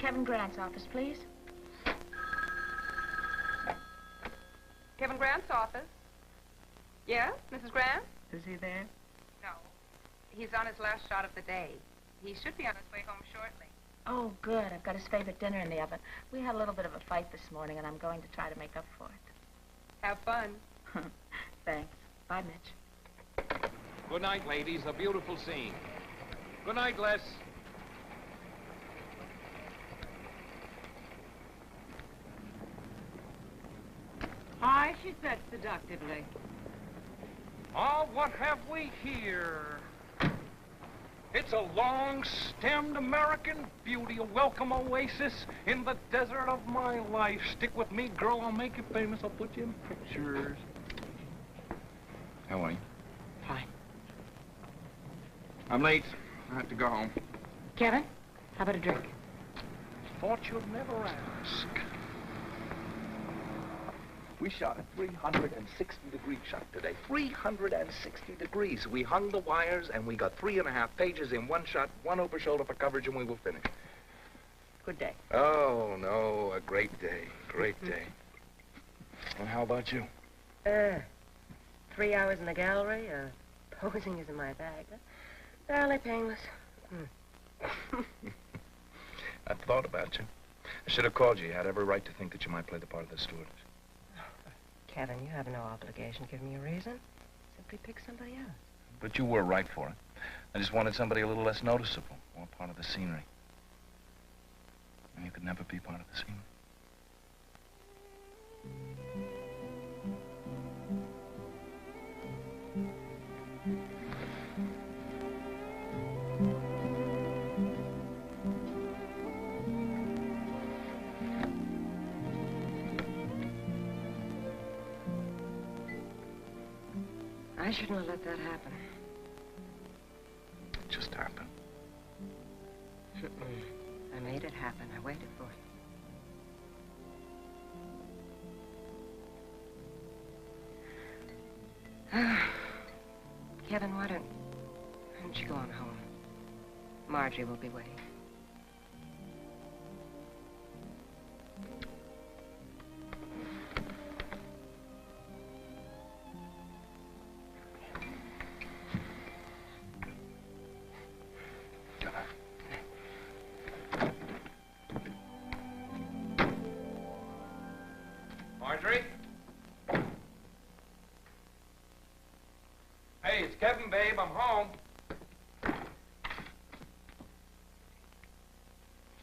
Kevin Grant's office, please. Kevin Grant's office? Yes, Mrs. Grant? Is he there? No. He's on his last shot of the day. He should be on his way home shortly. Oh, good. I've got his favorite dinner in the oven. We had a little bit of a fight this morning, and I'm going to try to make up for it. Have fun. Thanks. Bye, Mitch. Good night, ladies. A beautiful scene. Good night, Les. Hi, she said seductively. Oh, what have we here? It's a long-stemmed American beauty, a welcome oasis in the desert of my life. Stick with me, girl. I'll make you famous. I'll put you in pictures. How are you? Fine. I'm late. I have to go home. Kevin, how about a drink? Thought you'd never ask. We shot a 360-degree shot today. 360 degrees. We hung the wires, and we got 3.5 pages in one shot, one over shoulder for coverage, and we were finished. Good day. Oh, no, a great day. Great day. And how about you? 3 hours in the gallery, posing isn't my bag. Fairly painless. I thought about you. I should have called you. You had every right to think that you might play the part of the stewardess. Kevin, you have no obligation to give me a reason. Simply pick somebody else. But you were right for it. I just wanted somebody a little less noticeable, more part of the scenery. And you could never be part of the scenery. I shouldn't have let that happen. It just happened. I made it happen. I waited for it. Kevin, why don't you go on home? Marjorie will be waiting. Marjorie? Hey, it's Kevin, babe. I'm home.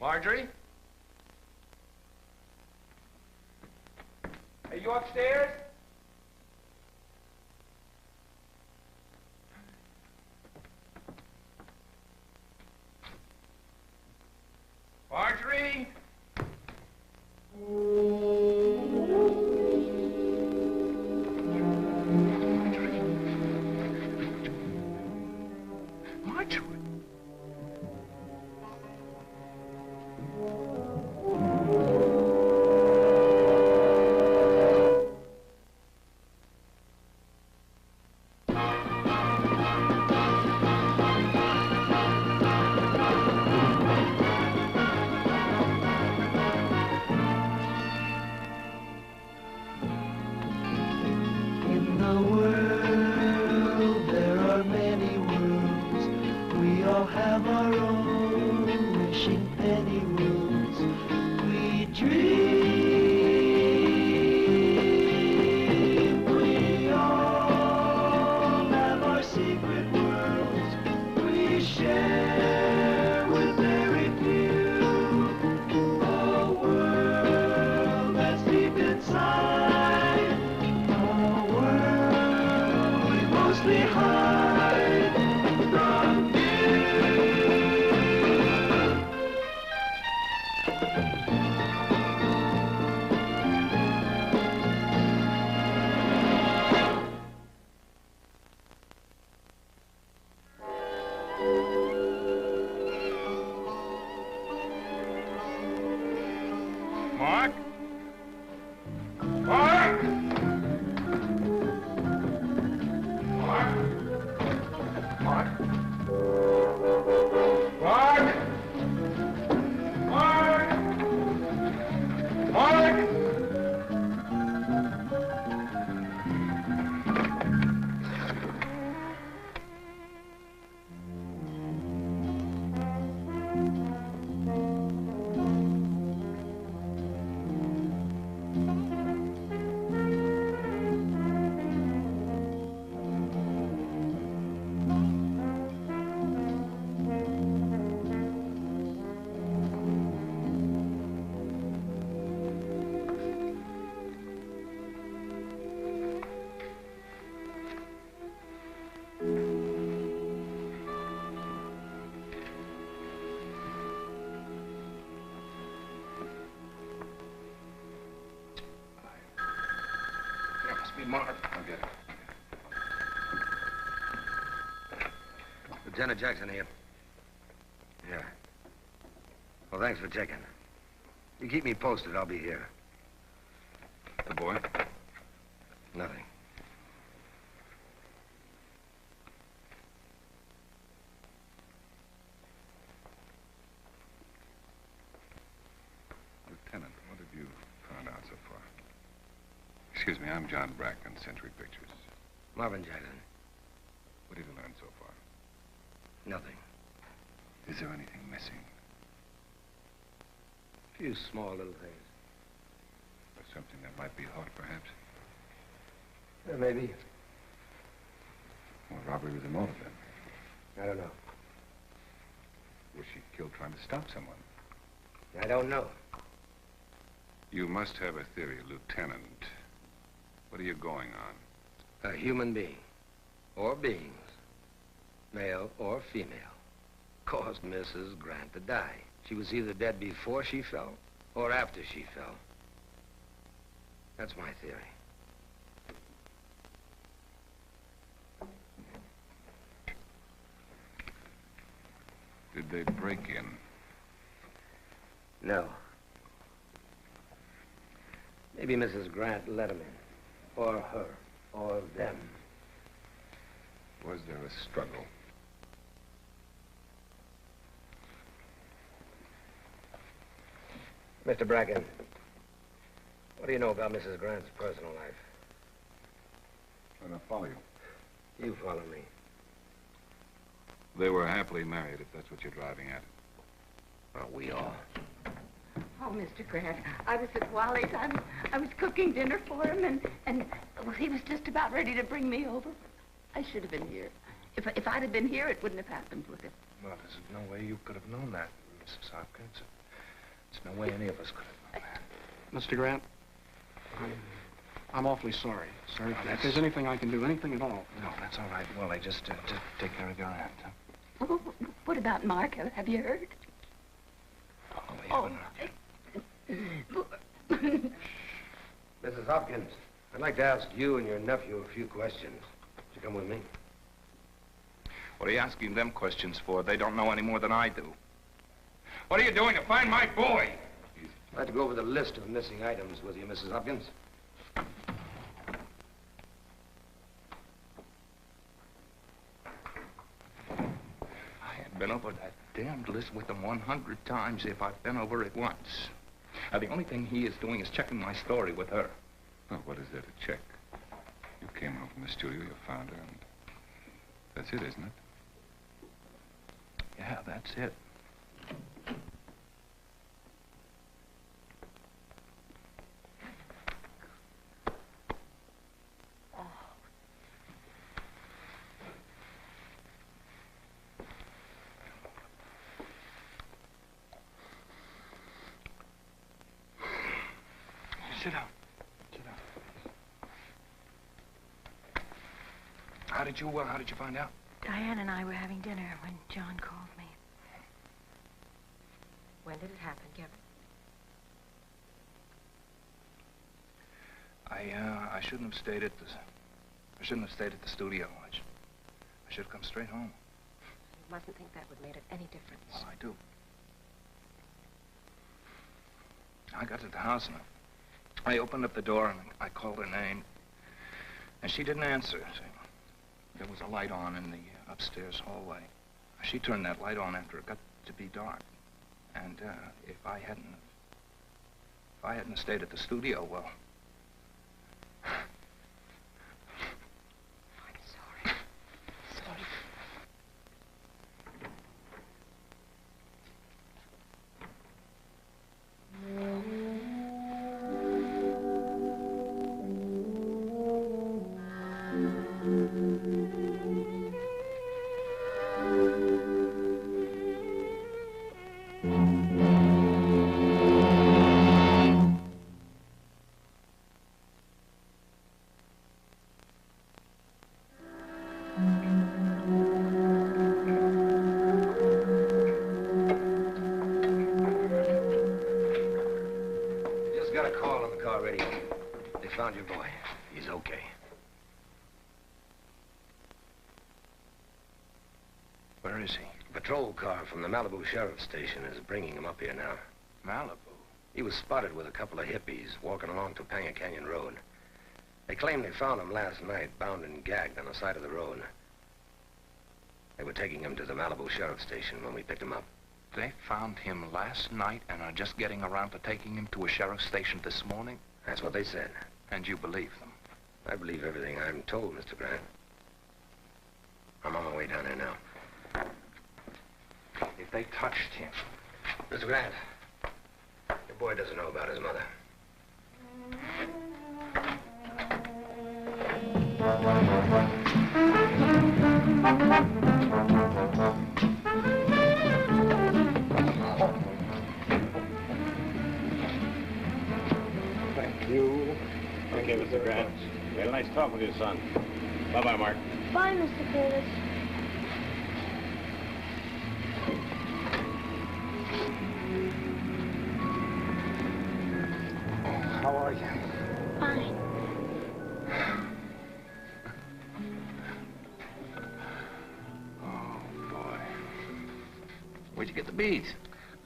Marjorie? Are you upstairs? Marjorie? Mark! Lieutenant Jackson here. Yeah. Well, thanks for checking. You keep me posted, I'll be here. The boy? Nothing. Lieutenant, what have you found out so far? Excuse me, I'm John Bracken, Century Pictures. Marvin Jackson. What have you learned so far? Nothing. Is there anything missing? A few small little things. Or something that might be hot, perhaps? Yeah, maybe. Well, robbery was a motive, then. I don't know. Was she killed trying to stop someone? I don't know. You must have a theory, Lieutenant. What are you going on? A human being. Or beings. Male or female. Caused Mrs. Grant to die. She was either dead before she fell or after she fell. That's my theory. Did they break in? No. Maybe Mrs. Grant let him in. Or her. Or them. Was there a struggle? Mr. Bracken, what do you know about Mrs. Grant's personal life? I don't follow you. You follow me. They were happily married, if that's what you're driving at. Well, we are. Oh, Mr. Grant, I was at Wally's. I was cooking dinner for him, and well, he was just about ready to bring me over. I should have been here. If I'd have been here, it wouldn't have happened, would it? Well, there's no way you could have known that, Mrs. Hopkins. There's no way any of us could have known that. Mr. Grant, I'm awfully sorry. Sorry if there's anything I can do, anything at all. No, that's all right, Wally. Just take care of your aunt. Huh? Well, what about Mark? Have you heard? Oh, we haven't. Mrs. Hopkins, I'd like to ask you and your nephew a few questions. Would you come with me? What are you asking them questions for? They don't know any more than I do. What are you doing to find my boy? I'd like to go over the list of missing items with you, Mrs. Hopkins. I had been over that damned list with them 100 times if I've been over it once. Now, the only thing he is doing is checking my story with her. Well, what is there to check? You came home from the studio, you found her, and that's it, isn't it? Yeah, that's it. Sit down. Sit down. How did you find out? Diane and I were having dinner when John called me. When did it happen, Kevin? I shouldn't have stayed at the studio. I should have come straight home. You mustn't think that would have made any difference. Well, I do. I got to the house and I opened up the door and I called her name. And she didn't answer. See, there was a light on in the upstairs hallway. She turned that light on after it got to be dark. And if I hadn't stayed at the studio, well, I'm sorry. Sorry. Got a call on the car radio. They found your boy. He's okay. Where is he? A patrol car from the Malibu Sheriff's Station is bringing him up here now. Malibu? He was spotted with a couple of hippies walking along Topanga Canyon Road. They claim they found him last night, bound and gagged on the side of the road. They were taking him to the Malibu Sheriff's Station when we picked him up. They found him last night and are just getting around to taking him to a sheriff's station this morning? That's what they said. And you believe them? I believe everything I'm told, Mr. Grant. I'm on my way down there now. If they touched him... Mr. Grant, your boy doesn't know about his mother. Thank you. Okay, Mr. Grant. We had a nice talk with your son. Bye-bye, Mark. Bye, Mr. Curtis. How are you? Fine. Oh, boy. Where'd you get the beads?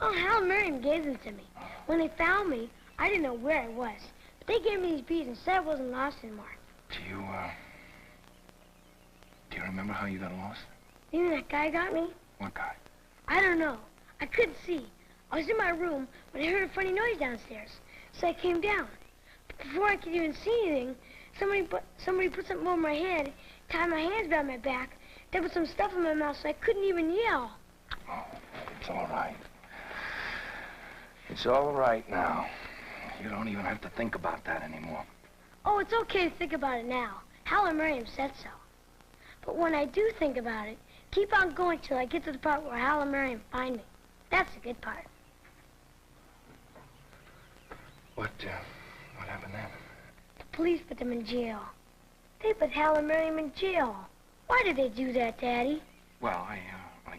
Oh, Hal and Miriam gave them to me. When they found me, I didn't know where I was. But they gave me these beads and said I wasn't lost anymore. Do you remember how you got lost? You mean that guy got me? What guy? I don't know. I couldn't see. I was in my room when I heard a funny noise downstairs. So I came down. But before I could even see anything, somebody put something over my head, tied my hands behind my back, then put some stuff in my mouth so I couldn't even yell. Oh, it's all right. It's all right now. You don't even have to think about that anymore. Oh, it's okay to think about it now. Hal and Miriam said so. But when I do think about it, keep on going till I get to the part where Hal and Miriam find me. That's the good part. What happened then? The police put them in jail. They put Hal and Miriam in jail. Why did they do that, Daddy? Well, I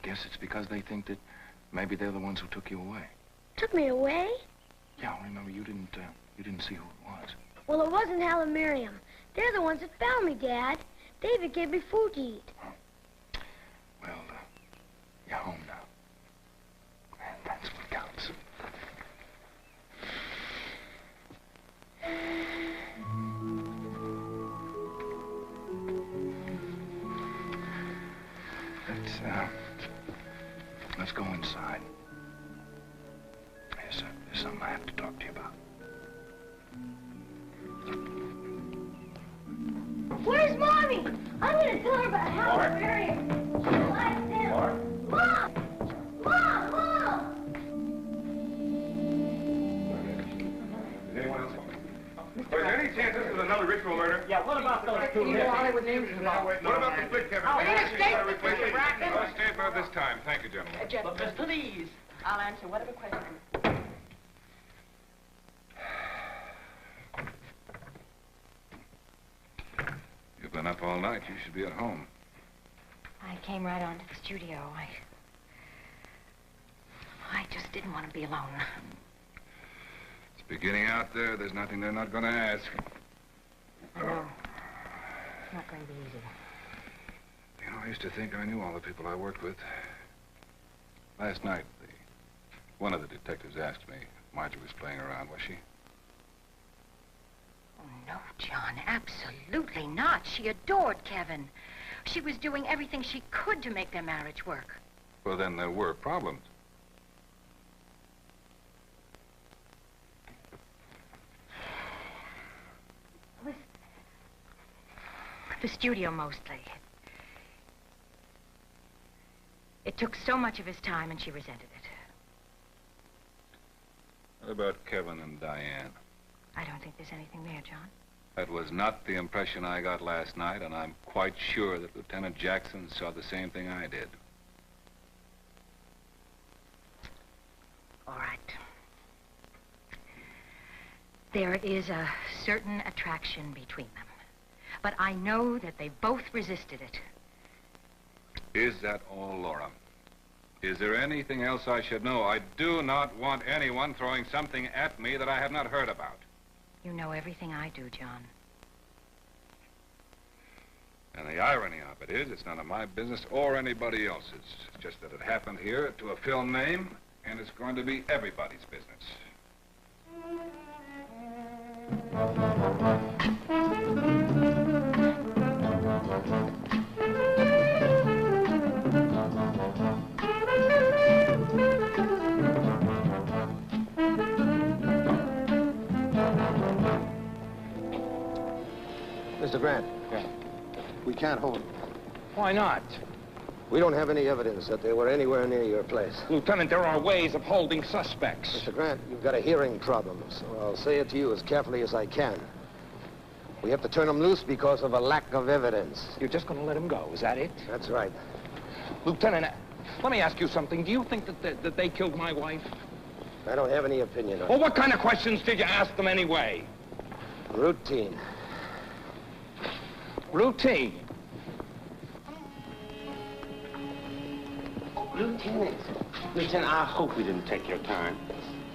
guess it's because they think that maybe they're the ones who took you away. Took me away? Yeah, remember, you didn't see who it was. Well, it wasn't Hal and Miriam. They're the ones that found me, Dad. David gave me food to eat. Well, you're home now. And that's what counts. Let's go inside. There's something I have to talk to you about. Where's Mommy? I'm gonna tell her about Hal and Miriam. She likes them. Mom! Mom! Mom! Is anyone else? Is there any chance this is another ritual murder? Yeah, what about those two Hollywood names? What about the split, Kevin? We need a statement, Mr. Bracken. No statement at this time. Thank you, gentlemen. But please, I'll answer whatever question. You've been up all night. You should be at home. I came right on to the studio. I just didn't want to be alone. It's beginning out there. There's nothing they're not going to ask. I know. It's not going to be easy. You know, I used to think I knew all the people I worked with. Last night, one of the detectives asked me if Marjorie was playing around, was she? Oh, no, John, absolutely not. She adored Kevin. She was doing everything she could to make their marriage work. Well, then there were problems. The studio, mostly. It took so much of his time, and she resented it. What about Kevin and Diane? I don't think there's anything there, John. That was not the impression I got last night, and I'm quite sure that Lieutenant Jackson saw the same thing I did. All right. There is a certain attraction between them. But I know that they both resisted it. Is that all, Laura? Is there anything else I should know? I do not want anyone throwing something at me that I have not heard about. You know everything I do, John. And the irony of it is, it's none of my business or anybody else's. It's just that it happened here to a film name, and it's going to be everybody's business. Mr. Grant. Yeah. We can't hold them. Why not? We don't have any evidence that they were anywhere near your place. Lieutenant, there are ways of holding suspects. Mr. Grant, you've got a hearing problem, so I'll say it to you as carefully as I can. We have to turn them loose because of a lack of evidence. You're just going to let him go, is that it? That's right. Lieutenant, let me ask you something. Do you think that they killed my wife? I don't have any opinion on it. Well, what kind of questions did you ask them anyway? Routine. Routine. Lieutenant, I hope we didn't take your time.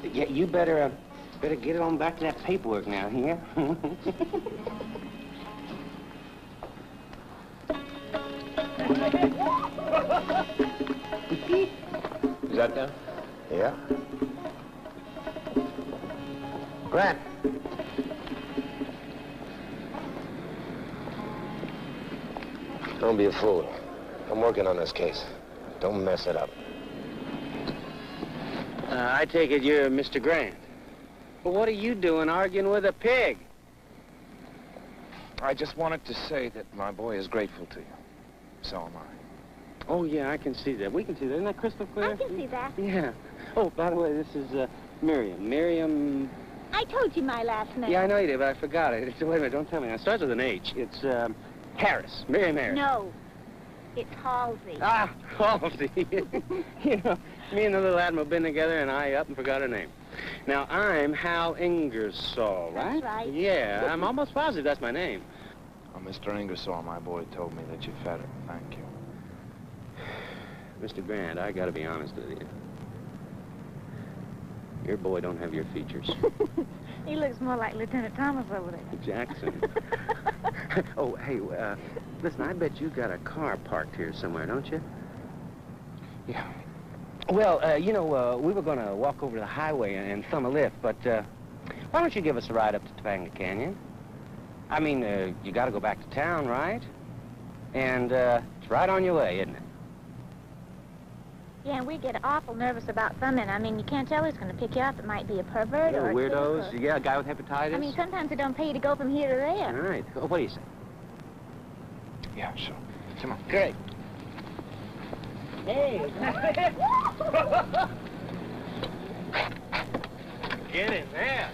Yeah, you better get on back to that paperwork now, here. Is that them? Yeah. Grant. Don't be a fool. I'm working on this case. Don't mess it up. I take it you're Mr. Grant. But what are you doing arguing with a pig? I just wanted to say that my boy is grateful to you. So am I. Oh, yeah, I can see that. We can see that. Isn't that crystal clear? I can see that. Yeah. Oh, by the way, this is Miriam. Miriam... I told you my last name. Yeah, I know you did, but I forgot it. Wait a minute, don't tell me. It starts with an H. It's, Harris. Miriam Harris. No. It's Halsey. Ah, Halsey. You know, me and the little Admiral been together, and I up and forgot her name. Now, I'm Hal Ingersoll, right? That's right. Yeah, I'm almost positive that's my name. Oh, Mr. Ingersoll, my boy told me that you fed her. Thank you. Mr. Grant, I gotta be honest with you. Your boy don't have your features. He looks more like Lieutenant Thomas over there. Jackson. Oh, hey, listen, I bet you got a car parked here somewhere, don't you? Yeah. Well, you know, we were gonna walk over to the highway and thumb a lift, but, why don't you give us a ride up to Topanga Canyon? I mean, you gotta go back to town, right? And, it's right on your way, isn't it? Yeah, and we get awful nervous about thumbing. I mean, you can't tell who's going to pick you up. It might be a pervert or a weirdos. thief or... Yeah, a guy with hepatitis. I mean, sometimes they don't pay you to go from here to there. All right. Oh, what do you say? Yeah, sure. Come on. Great. Hey. Get in there.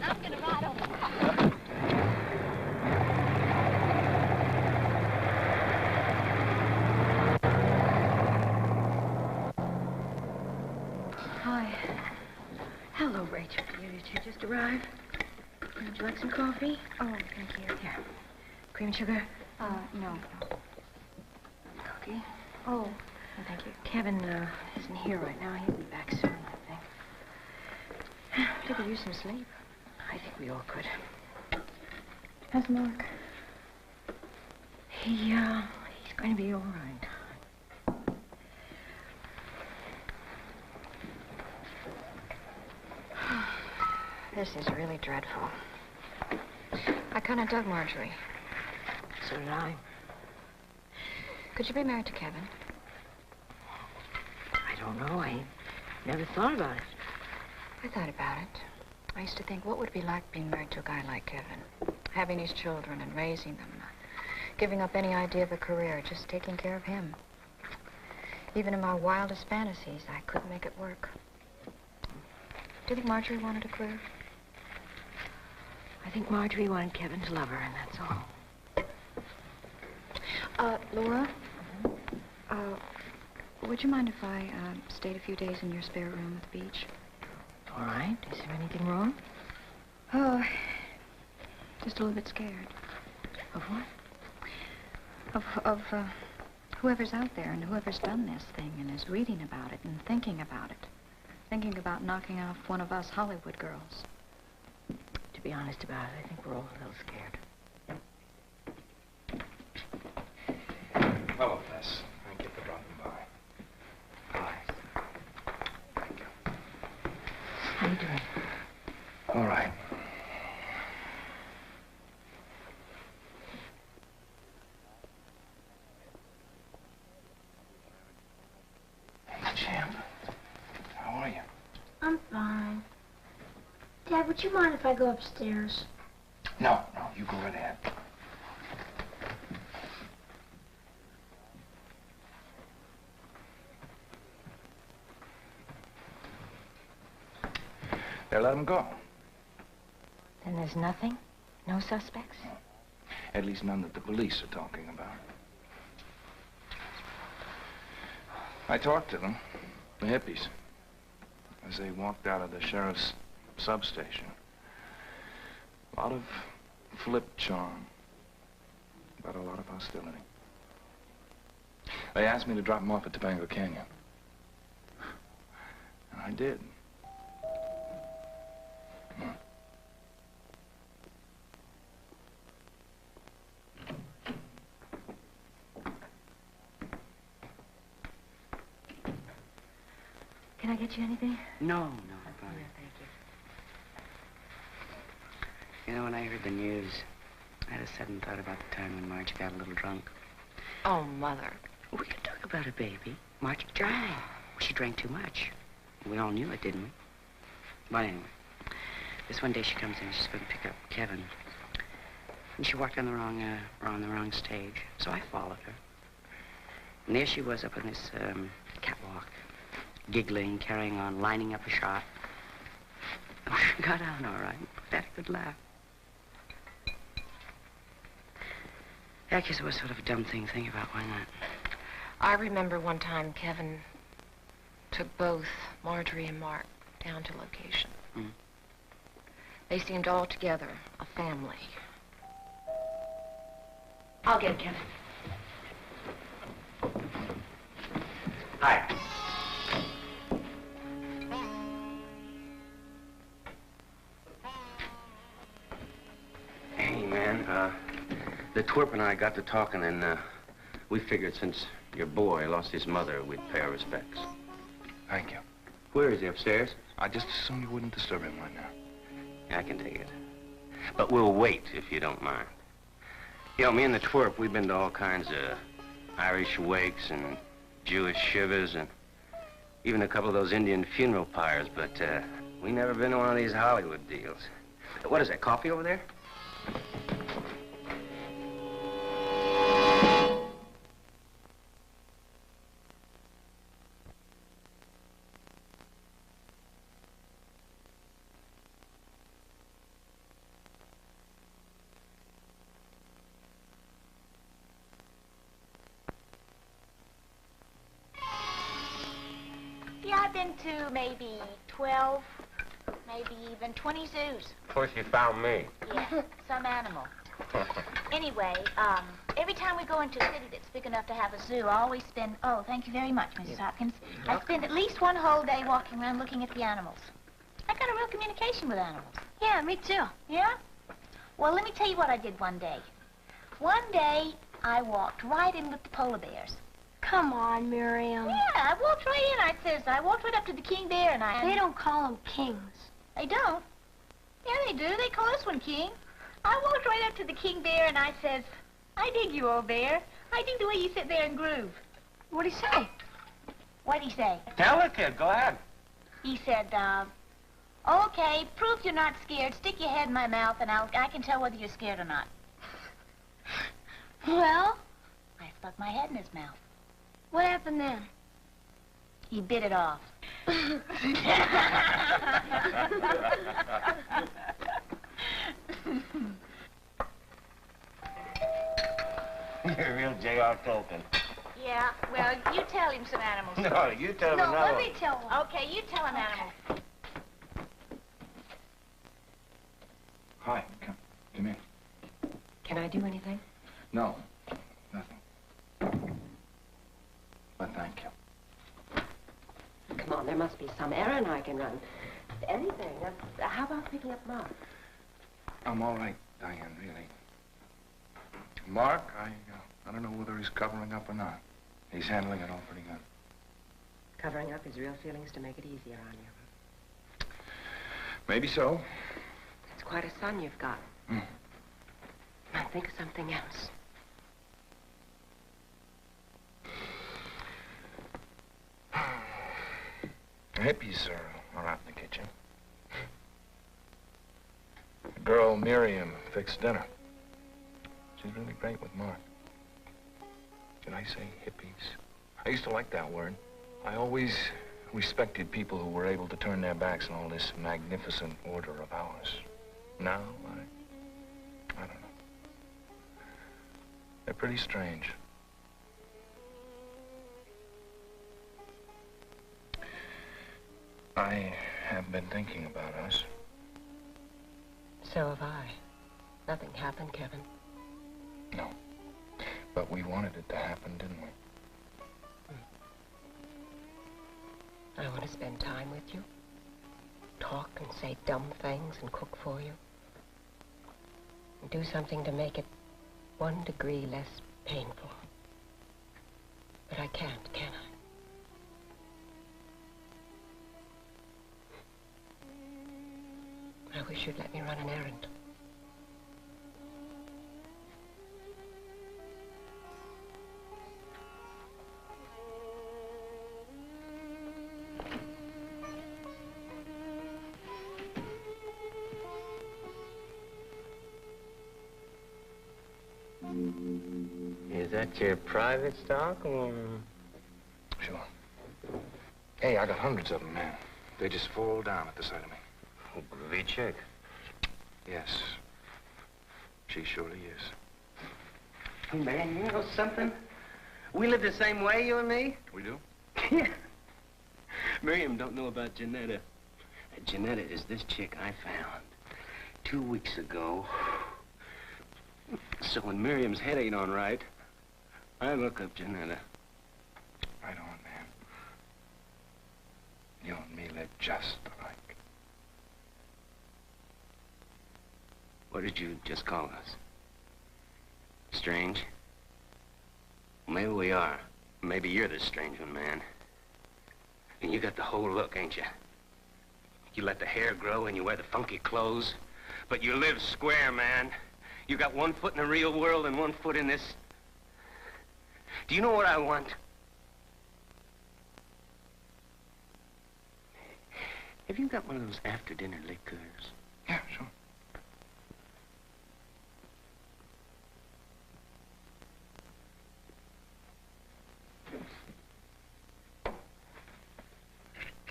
I'm going to ride over. Hi. Hello, Rachel. Did you just arrive? Would you like some coffee? Oh, thank you. Here. Cream and sugar? No. Cookie? Oh, Oh, thank you. Kevin isn't here right now. He'll be back soon, I think. We could use some sleep. I think we all could. how's Mark? He's going to be all right. This is really dreadful. I kind of dug Marjorie. So did I. Could you be married to Kevin? I don't know. I never thought about it. I thought about it. I used to think, what would it be like being married to a guy like Kevin? Having his children and raising them. Giving up any idea of a career, just taking care of him. Even in my wildest fantasies, I couldn't make it work. Do you think Marjorie wanted a career? I think Marjorie wanted Kevin to love her, and that's all. Laura? Would you mind if I stayed a few days in your spare room at the beach? All right. Is there anything wrong? Oh, just a little bit scared. Of what? Of whoever's out there and whoever's done this thing and is reading about it and thinking about it. Thinking about knocking off one of us Hollywood girls. To be honest about it, I think we're all a little scared. are we doing? All right. Champ, how are you? I'm fine. Dad, would you mind if I go upstairs? No, you go right ahead. They let him go. Then there's nothing? No suspects? At least none that the police are talking about. I talked to them, the hippies, as they walked out of the sheriff's substation. A lot of flip charm, but a lot of hostility. They asked me to drop them off at Topanga Canyon. And I did. Come on. Can I get you anything? No, I'm fine. Yeah, thank you. You know, when I heard the news, I had a sudden thought about the time when Marge got a little drunk. Oh, Mother. We could talk about it, baby. Marge drank. She drank too much. We all knew it, didn't we? But anyway, this one day she comes in, she's going to pick up Kevin. And she walked on the wrong stage, so I followed her. And there she was up on this catwalk, giggling, carrying on, lining up a shot. Oh, she got on all right. That a good laugh. I guess it was sort of a dumb thing to think about, why not? I remember one time Kevin took both Marjorie and Mark down to location. Mm. They seemed all together, a family. I'll get Kevin. Hi. Hey, man, the twerp and I got to talking, and we figured since your boy lost his mother, we'd pay our respects. Thank you. Where is he, upstairs? I just assumed you wouldn't disturb him right now. Yeah, I can take it. But we'll wait, if you don't mind. You know, me and the twerp, we've been to all kinds of Irish wakes and Jewish shivers and even a couple of those Indian funeral pyres, but we never been to one of these Hollywood deals. What is that, coffee over there? Yeah, I've been to maybe 12, maybe even 20 zoos. Of course, you found me. Yeah, some animal. Anyway, every time we go into a city that's big enough to have a zoo, I always spend, oh, thank you very much, Mrs. Hopkins. I spend at least one whole day walking around looking at the animals. I got a real communication with animals. Yeah, me too. Yeah? Well, let me tell you what I did one day. One day, I walked right in with the polar bears. Come on, Miriam. Yeah, I walked right in. I walked right up to the king bear and They don't call them kings. They don't? Yeah, they do. They call this one king. I walked right up to the king bear and I says, I dig you, old bear. I dig the way you sit there and groove. What'd he say? What'd he say? Tell her, kid. Go ahead. He said, okay, prove you're not scared. Stick your head in my mouth and I can tell whether you're scared or not. Well? I stuck my head in his mouth. What happened then? He bit it off. You're a real J.R. Tolkien. Yeah, well, you tell him some animals. No, you tell him No, another let one. me tell one. Okay, you tell him animals. Hi, come in. Can I do anything? No, nothing. But thank you. Come on, there must be some errand I can run. Anything. How about picking up Mark? I'm all right, Diane, really. Mark, I don't know whether he's covering up or not. He's handling it all pretty good. Covering up his real feelings to make it easier on you. Maybe so. It's quite a son you've got. Now think of something else. The hippies are out in the kitchen. The girl, Miriam, fixed dinner. She's really great with Mark. Did I say hippies? I used to like that word. I always respected people who were able to turn their backs on all this magnificent order of ours. Now, I don't know. They're pretty strange. I have been thinking about us. So have I. Nothing happened, Kevin. No. But we wanted it to happen, didn't we? I want to spend time with you. Talk and say dumb things and cook for you. And do something to make it 1 degree less painful. But I can't, can I? I wish you'd let me run an errand. Is that your private stock, or...? Sure. Hey, I got hundreds of them, man. They just fall down at the sight of me. Oh, groovy chick. Yes. She surely is. Oh, man, you know something? We live the same way, you and me. We do? Yeah. Miriam don't know about Janetta. Janetta is this chick I found 2 weeks ago. So when Miriam's head ain't on right, I look up Janetta. Right on, man. You and me live just alike. What did you just call us? Strange? Maybe we are. Maybe you're the strange one, man. And you got the whole look, ain't you? You let the hair grow and you wear the funky clothes, but you live square, man. You got 1 foot in the real world and 1 foot in this. Do you know what I want? Have you got one of those after-dinner liquors? Yeah, sure.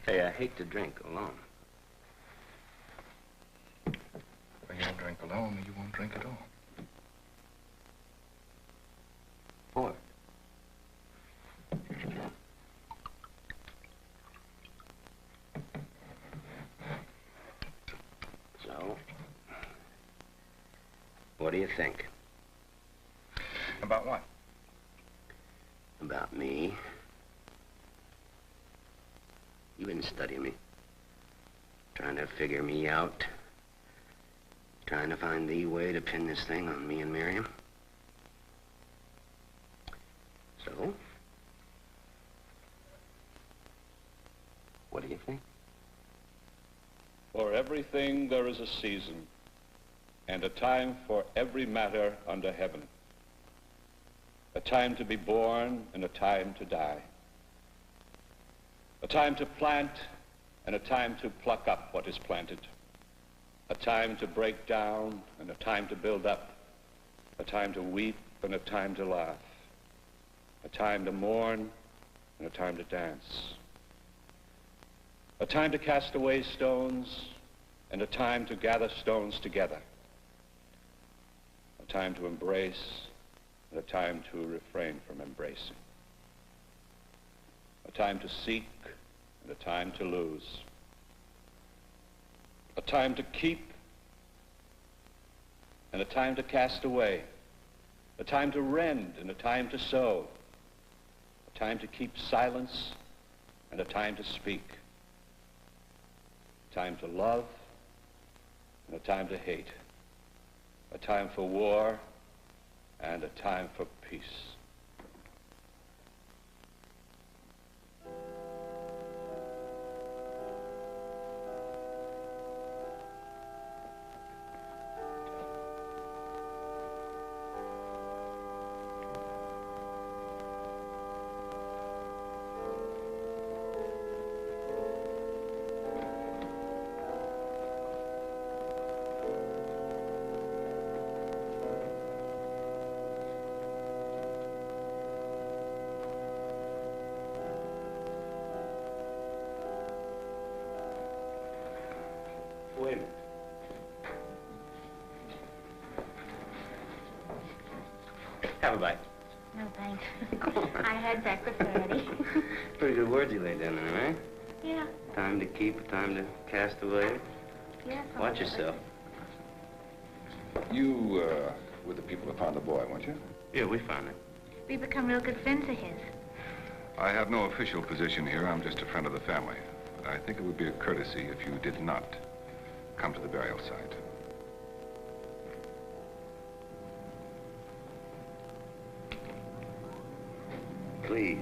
Hey, I hate to drink alone. Well, you don't drink alone, or you won't drink at all. Boy. So, what do you think? About what? About me. You've been studying me. Trying to figure me out. Trying to find the way to pin this thing on me and Miriam. So? What do you think? For everything there is a season, and a time for every matter under heaven. A time to be born and a time to die. A time to plant and a time to pluck up what is planted. A time to break down and a time to build up. A time to weep and a time to laugh. A time to mourn and a time to dance. A time to cast away stones and a time to gather stones together. A time to embrace and a time to refrain from embracing. A time to seek and a time to lose. A time to keep and a time to cast away. A time to rend and a time to sow. A time to keep silence and a time to speak. A time to love and a time to hate. A time for war and a time for peace. payment. Have a bite. No, thanks. I had breakfast already. Pretty good words you laid down there, eh? Yeah. Time to keep, time to cast away. Yeah. Watch yourself. You, were the people who found the boy, weren't you? Yeah, we found it. We become real good friends of his. I have no official position here. I'm just a friend of the family. But I think it would be a courtesy if you did not come to the burial site. Please.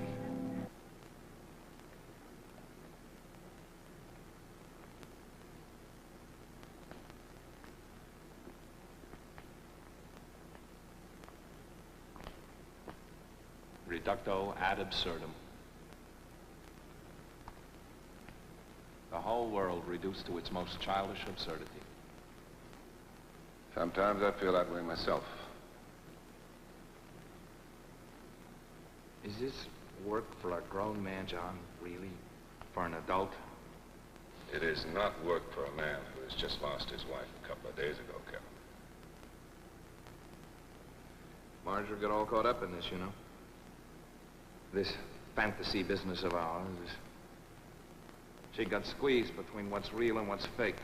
Reducto ad absurdum. The whole world reduced to its most childish absurdity. Sometimes I feel that way myself. Is this work for a grown man, John? Really? For an adult? It is not work for a man who has just lost his wife a couple of days ago, Kevin. Marjorie got all caught up in this, you know. This fantasy business of ours. She got squeezed between what's real and what's fake.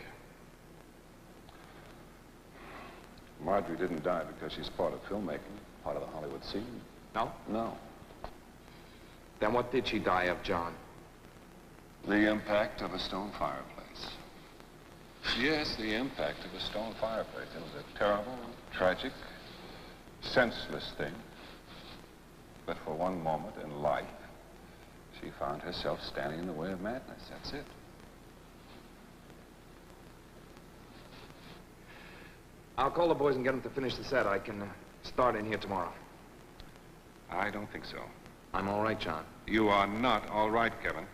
Marjorie didn't die because she's part of filmmaking, part of the Hollywood scene. No? No. Then what did she die of, John? The impact of a stone fireplace. Yes, the impact of a stone fireplace. It was a terrible, tragic, senseless thing. But for one moment in life, she found herself standing in the way of madness. That's it. I'll call the boys and get them to finish the set. I can start in here tomorrow. I don't think so. I'm all right, John. You are not all right, Kevin.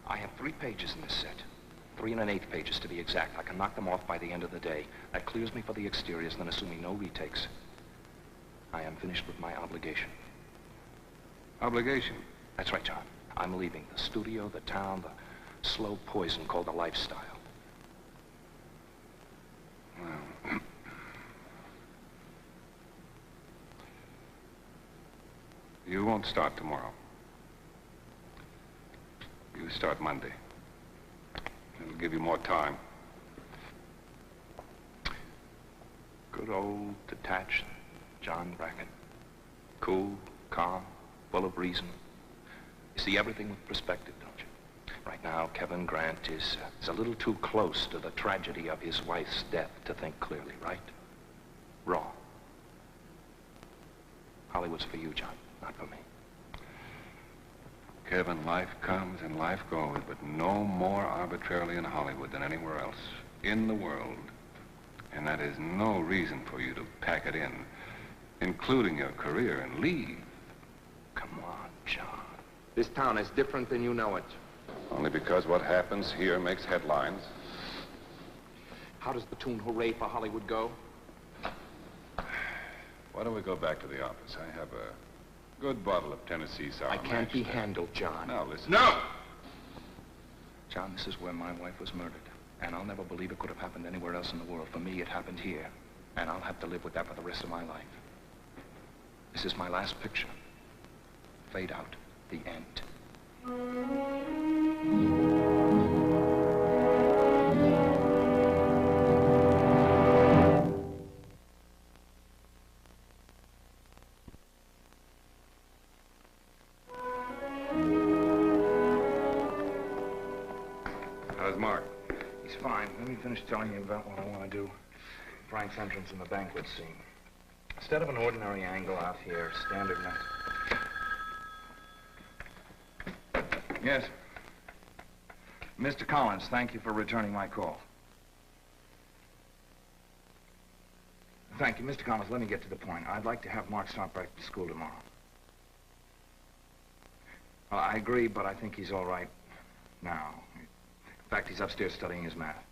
I have 3 pages in this set. 3 1/8 pages, to be exact. I can knock them off by the end of the day. That clears me for the exteriors, then assuming no retakes, I am finished with my obligation. Obligation? That's right, John. I'm leaving the studio, the town, the slow poison called the lifestyle. Well, you won't start tomorrow. You start Monday. It'll give you more time. Good old detached John Brackett. Cool, calm, full of reason. You see everything with perspective, don't you? Right now, Kevin Grant is a little too close to the tragedy of his wife's death to think clearly, right? Wrong. Hollywood's for you, John, not for me. Kevin, life comes and life goes, but no more arbitrarily in Hollywood than anywhere else in the world. And that is no reason for you to pack it in, including your career, and leave. Come on, John. This town is different than you know it. Only because what happens here makes headlines. How does the tune Hooray for Hollywood go? Why don't we go back to the office? I have a good bottle of Tennessee sour. I can't be handled, John. Now, listen. No! John, this is where my wife was murdered. And I'll never believe it could have happened anywhere else in the world. For me, it happened here. And I'll have to live with that for the rest of my life. This is my last picture. Fade out. The end. How's Mark? He's fine. Let me finish telling you about what I want to do. Frank's entrance in the banquet scene. Instead of an ordinary angle out here, standard net. Yes. Mr. Collins, thank you for returning my call. Thank you. Mr. Collins, let me get to the point. I'd like to have Mark start back to school tomorrow. Well, I agree, but I think he's all right now. In fact, he's upstairs studying his math.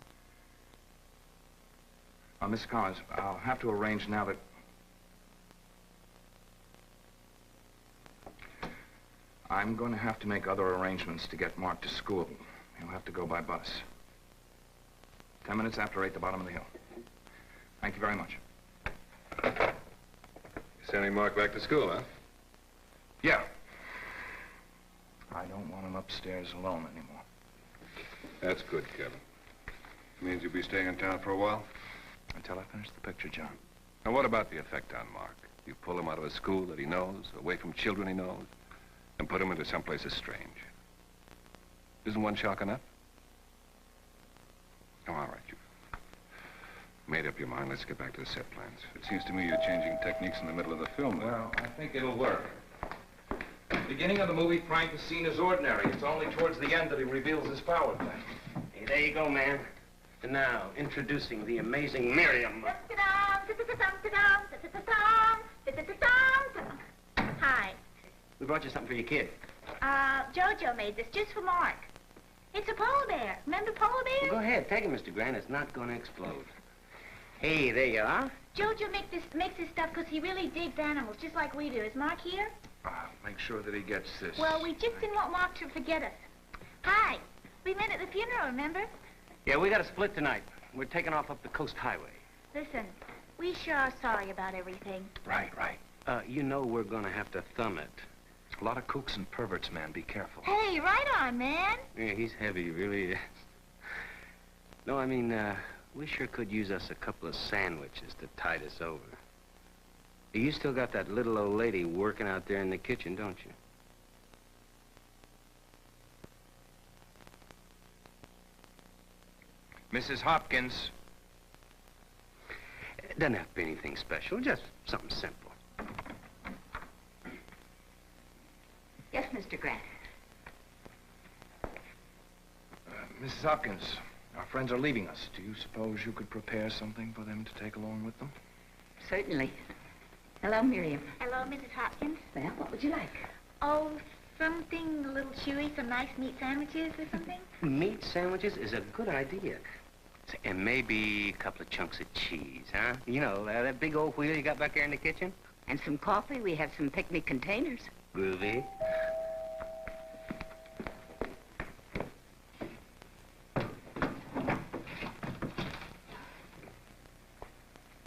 Mr. Collins, I'll have to arrange now that... I'm going to have to make other arrangements to get Mark to school. He'll have to go by bus. 10 minutes after 8 at the bottom of the hill. Thank you very much. You're sending Mark back to school, huh? Yeah. I don't want him upstairs alone anymore. That's good, Kevin. Means you'll be staying in town for a while? Until I finish the picture, John. Now, what about the effect on Mark? You pull him out of a school that he knows, away from children he knows, and put him into someplace as strange. Isn't one shock enough? Oh, all right, you've made up your mind. Let's get back to the set plans. It seems to me you're changing techniques in the middle of the film now. Well, I think it'll work. At the beginning of the movie, Frank is seen as ordinary. It's only towards the end that he reveals his power thing. Hey, there you go, man. And now, introducing the amazing Miriam. Hi. We brought you something for your kid. Jojo made this just for Mark. It's a polar bear. Remember polar bears? Well, go ahead, take it, Mr. Grant. It's not going to explode. Hey, there you are. Jojo makes this stuff because he really digs animals, just like we do. Is Mark here? Make sure that he gets this. Well, we just didn't want Mark to forget us. Hi. We met at the funeral, remember? Yeah, we got a split tonight. We're taking off up the Coast Highway. Listen, we sure are sorry about everything. Right. You know we're going to have to thumb it. A lot of kooks and perverts, man. Be careful. Hey, right on, man. Yeah, he's heavy, he really is. No, I mean, we sure could use us a couple of sandwiches to tide us over. You still got that little old lady working out there in the kitchen, don't you? Mrs. Hopkins. It doesn't have to be anything special, just something simple. Yes, Mr. Grant. Mrs. Hopkins, our friends are leaving us. Do you suppose you could prepare something for them to take along with them? Certainly. Hello, Miriam. Hello, Mrs. Hopkins. Well, what would you like? Oh, something a little chewy, some nice meat sandwiches or something? Meat sandwiches is a good idea. And maybe a couple of chunks of cheese, huh? You know, that big old wheel you got back there in the kitchen? And some coffee. We have some picnic containers. Groovy.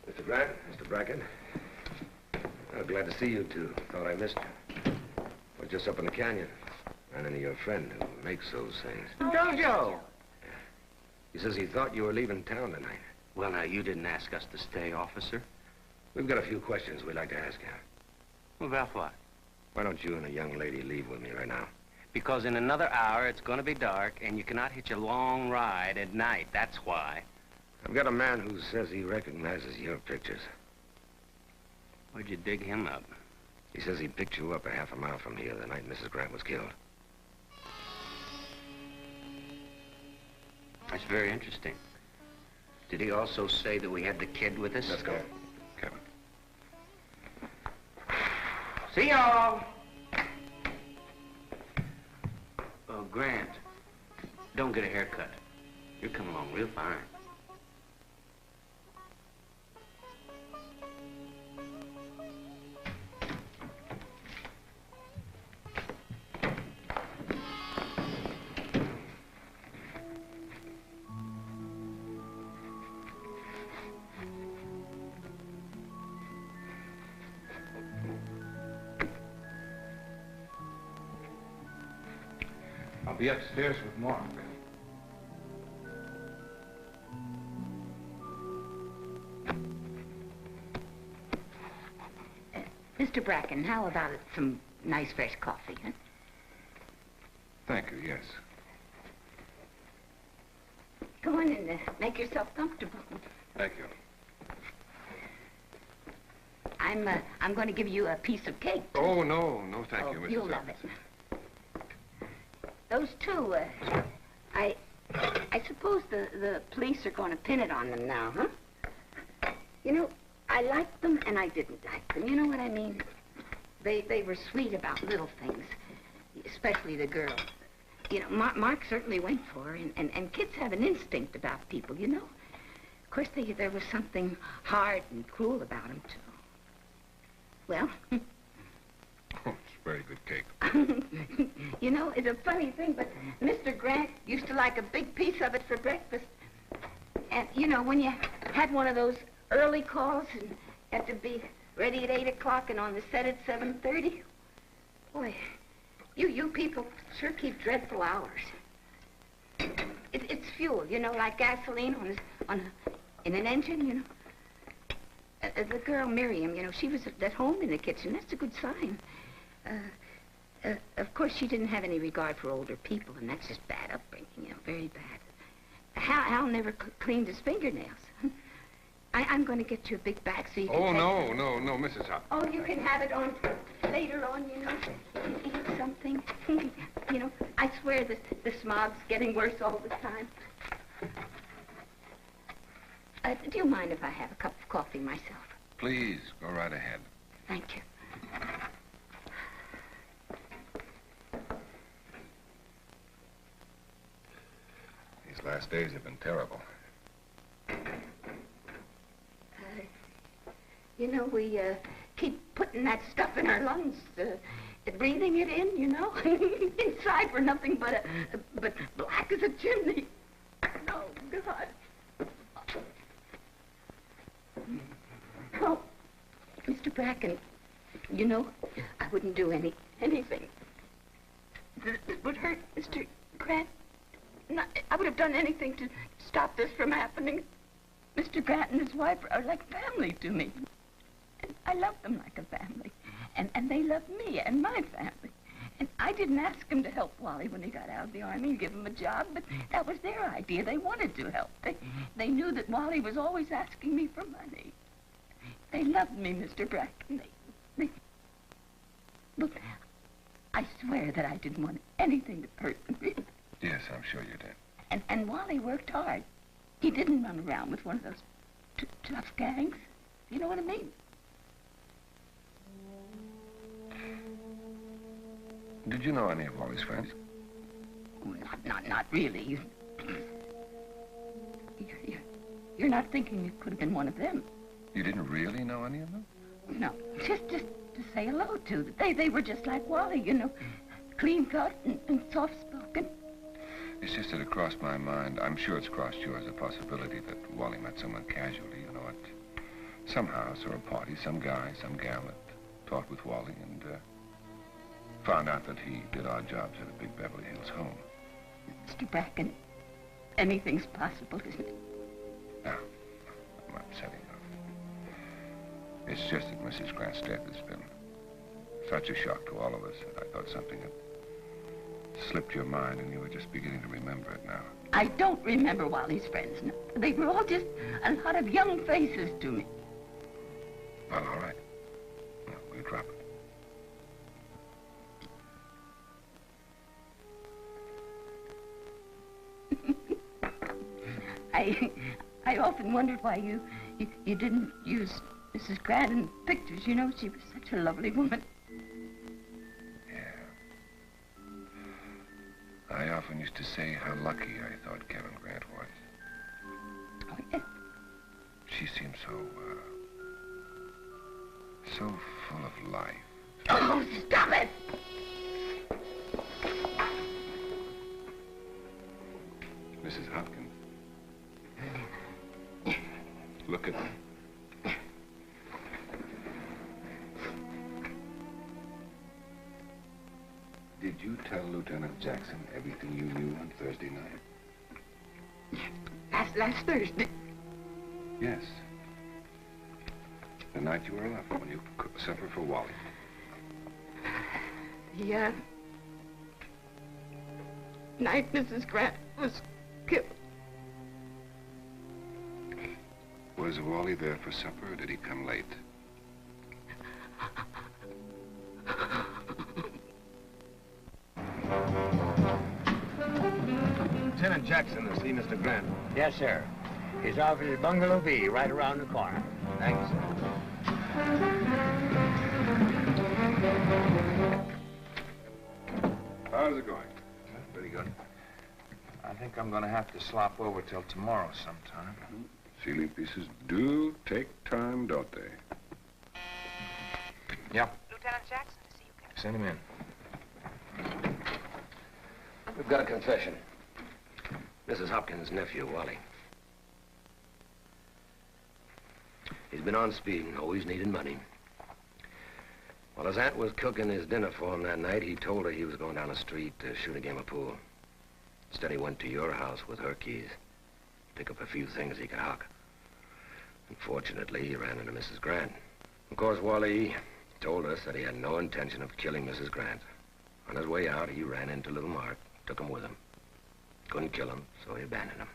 Mr. Grant, Mr. Bracken. Oh, glad to see you two. Thought I missed you. Was just up in the canyon. Ran into your friend who makes those things. Jojo! He says he thought you were leaving town tonight. Well, now, you didn't ask us to stay, officer. We've got a few questions we'd like to ask you. Well, about what? Why don't you and a young lady leave with me right now? Because in another hour, it's going to be dark, and you cannot hitch a long ride at night. That's why. I've got a man who says he recognizes your pictures. Where'd you dig him up? He says he picked you up a half a mile from here the night Mrs. Grant was killed. That's very interesting. Did he also say that we had the kid with us? Let's go, Kevin. See y'all! Oh, Grant, don't get a haircut. You're coming along real fine. I'll be upstairs with Mark. Mr. Bracken, how about some nice fresh coffee, huh? Thank you, yes. Go on and make yourself comfortable. Thank you. I'm going to give you a piece of cake. Oh, no, thank you, Mrs. You'll love Evans. it. Those two, I suppose the police are going to pin it on them now, huh? You know, I liked them and I didn't like them. You know what I mean? They were sweet about little things, especially the girl. You know, Mark certainly went for her, and kids have an instinct about people, you know? Of course, there was something hard and cruel about him, too. Well... Oh, it's very good cake. You know, it's a funny thing, but Mr. Grant used to like a big piece of it for breakfast. And, you know, when you had one of those early calls and had to be ready at 8 o'clock and on the set at 7:30, boy, you people sure keep dreadful hours. It's fuel, you know, like gasoline in an engine, you know. The girl, Miriam, you know, she was at home in the kitchen. That's a good sign. Of course, she didn't have any regard for older people, and that's just bad upbringing, you know, very bad. Hal never cleaned his fingernails. I'm going to get you a big bag so you can take no, Mrs. Hopkins. Oh, you can have it on later on, you know. Eat something. You know, I swear the smog's getting worse all the time. Do you mind if I have a cup of coffee myself? Please, go right ahead. Thank you. These last days have been terrible. You know, we keep putting that stuff in our lungs, breathing it in, you know. Inside we're nothing but black as a chimney. Oh, God. Oh, Mr. Bracken, you know, I wouldn't do anything that would hurt Mr. Grant. I would have done anything to stop this from happening. Mr. Grant and his wife are like family to me. And I love them like a family. And they love me and my family. And I didn't ask them to help Wally when he got out of the Army and give him a job, but that was their idea. They wanted to help. They knew that Wally was always asking me for money. They loved me, Mr. Bracken. Look, I swear that I didn't want anything to hurt them. Yes, I'm sure you did. And Wally worked hard. He didn't run around with one of those tough gangs. You know what I mean? Did you know any of Wally's friends? Well, not really. You're not thinking it could have been one of them. You didn't really know any of them? No, just to say hello to. They were just like Wally, you know, clean-cut and soft-spoken. It's just that it crossed my mind. I'm sure it's crossed yours, the possibility that Wally met someone casually, you know, at some house or a party, some guy, some gal that talked with Wally and found out that he did odd jobs at a big Beverly Hills home. Mr. Bracken, anything's possible, isn't it? No, I'm upsetting her. It's just that Mrs. Grant's death has been such a shock to all of us that I thought something had slipped your mind and you were just beginning to remember it now. I don't remember Wally's friends. No. They were all just a lot of young faces to me. Well, all right. Well, we'll drop it. I often wondered why you didn't use Mrs. Grant in pictures. You know, she was such a lovely woman. I often used to say how lucky I thought Kevin Grant was. Oh, yeah. She seemed so full of life. Oh, stop it! Mrs. Hopkins. Look at me. Did you tell Lieutenant Jackson everything you knew on Thursday night? Last Thursday? Yes. The night you were left when you cooked supper for Wally. Yeah. Night Mrs. Grant was killed. Was Wally there for supper or did he come late? Lieutenant Jackson to see Mr. Grant. Yes, sir. His office is Bungalow B, right around the corner. Thank you, sir. How's it going? Pretty good. I think I'm going to have to slop over till tomorrow sometime. Ceiling pieces do take time, don't they? Yep. Lieutenant Jackson to see you, Captain. Send him in. We've got a confession. Mrs. Hopkins' nephew, Wally. He's been on speed and always needed money. While his aunt was cooking his dinner for him that night, he told her he was going down the street to shoot a game of pool. Instead, he went to your house with her keys. Pick up a few things he could hock. Unfortunately, he ran into Mrs. Grant. Of course, Wally told us that he had no intention of killing Mrs. Grant. On his way out, he ran into little Mark, took him with him. Couldn't kill him, so he abandoned him.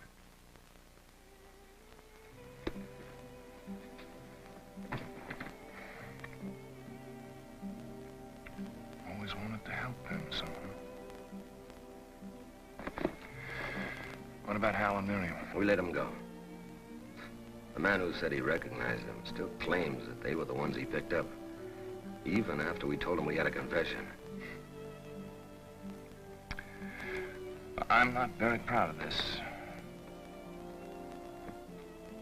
Always wanted to help him, son. What about Hal and Miriam? We let him go. The man who said he recognized them still claims that they were the ones he picked up, even after we told him we had a confession. I'm not very proud of this.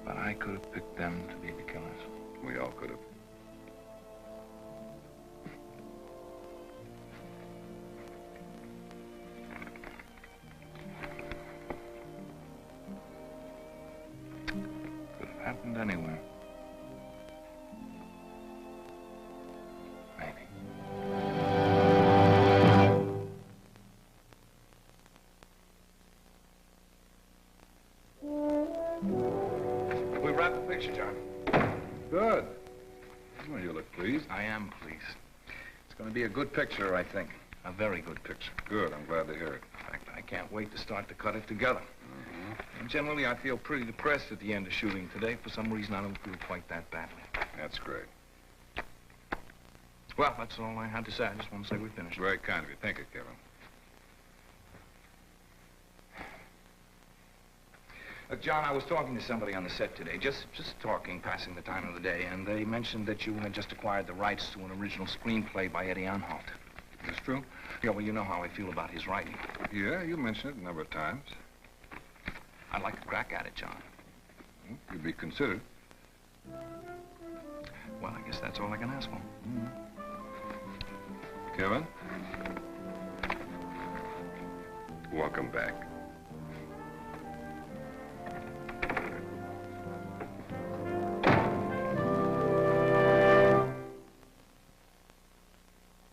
But I could have picked them to be the killers. We all could have. Could have happened anywhere. We wrap the picture, John. Good. Well, you look pleased. I am pleased. It's going to be a good picture, I think. A very good picture. Good. I'm glad to hear it. In fact, I can't wait to start to cut it together. And generally, I feel pretty depressed at the end of shooting today. For some reason, I don't feel quite that badly. That's great. Well, that's all I had to say. I just want to say we finished. Very kind of you. Thank you, Kevin. John, I was talking to somebody on the set today, just talking, passing the time of the day, and they mentioned that you had just acquired the rights to an original screenplay by Eddie Anhalt. That's true? Yeah, well, you know how I feel about his writing. Yeah, you mentioned it a number of times. I'd like to crack at it, John. You'd be considered. Well, I guess that's all I can ask for. Kevin? Welcome back.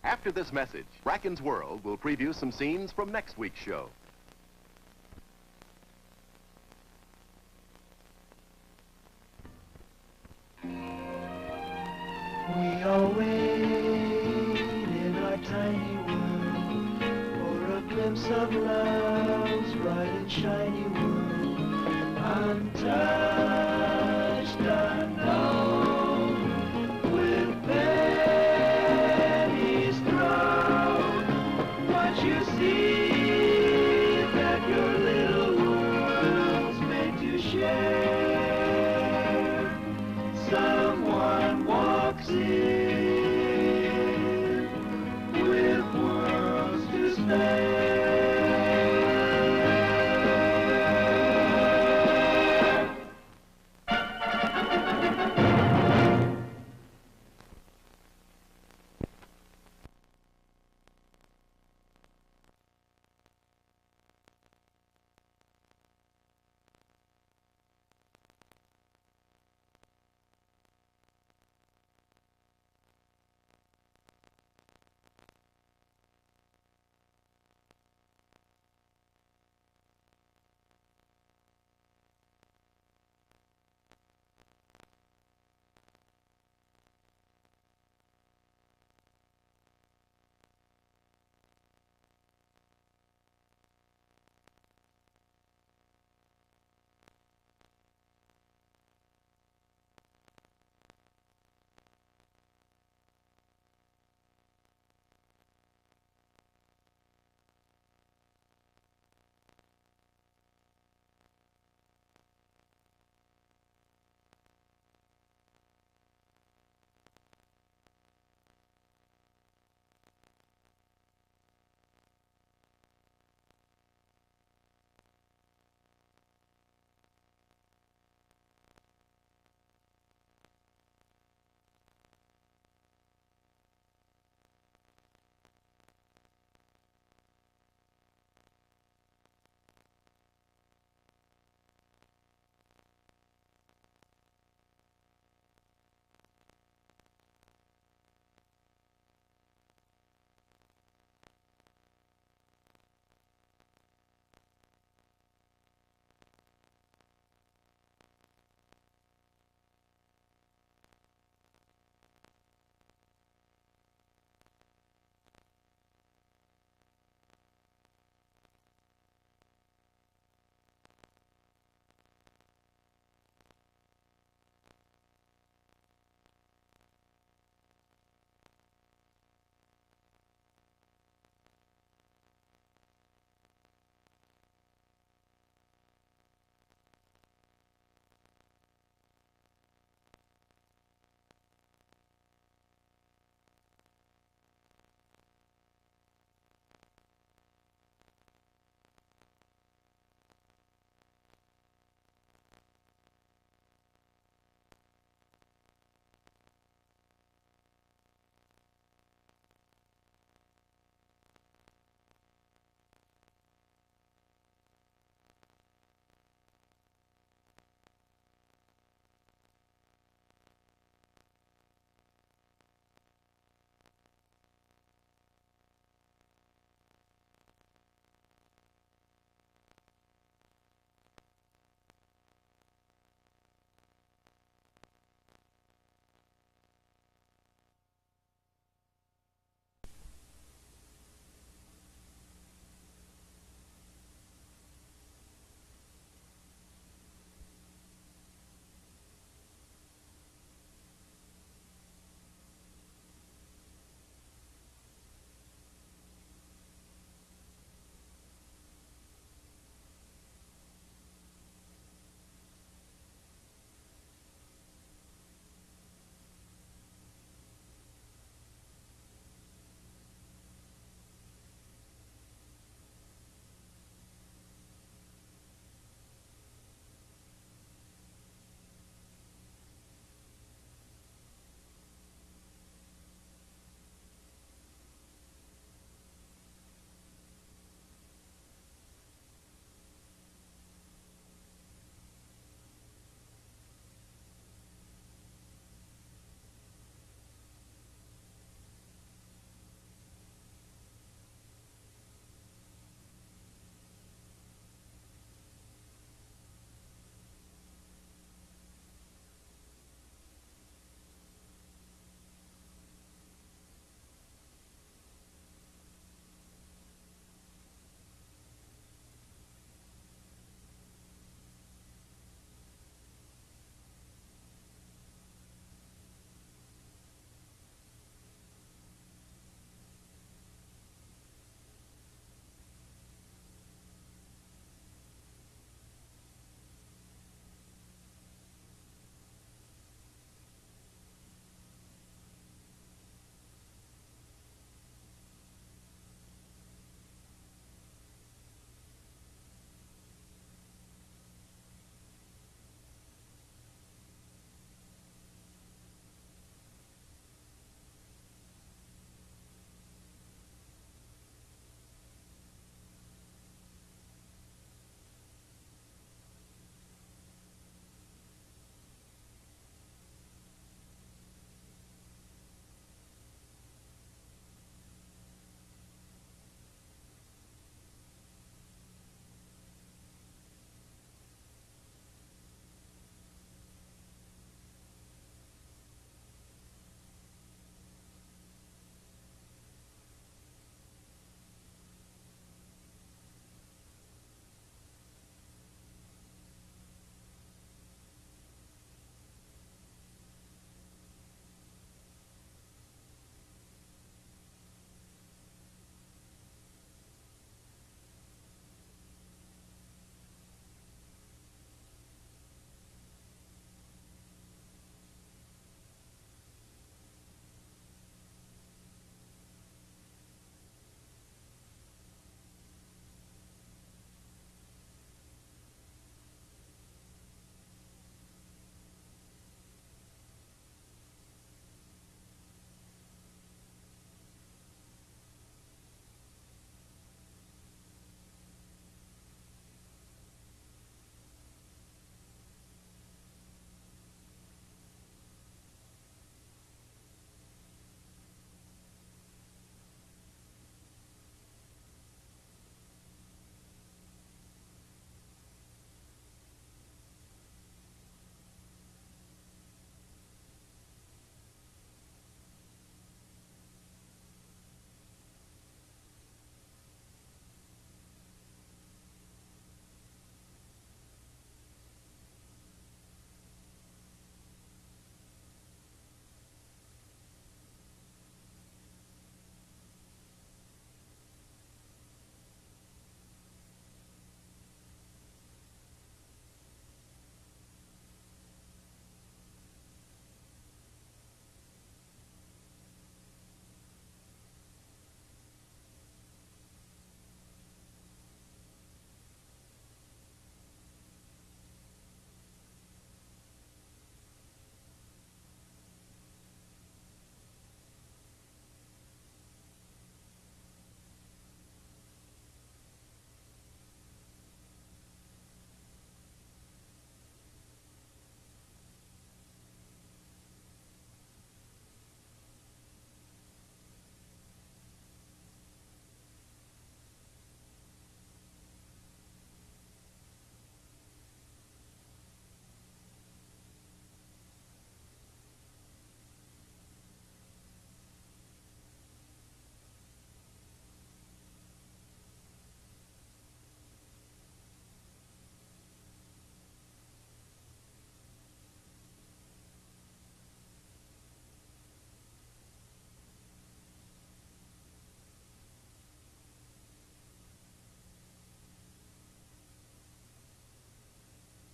After this message, Bracken's World will preview some scenes from next week's show. We all wait in our tiny world for a glimpse of love.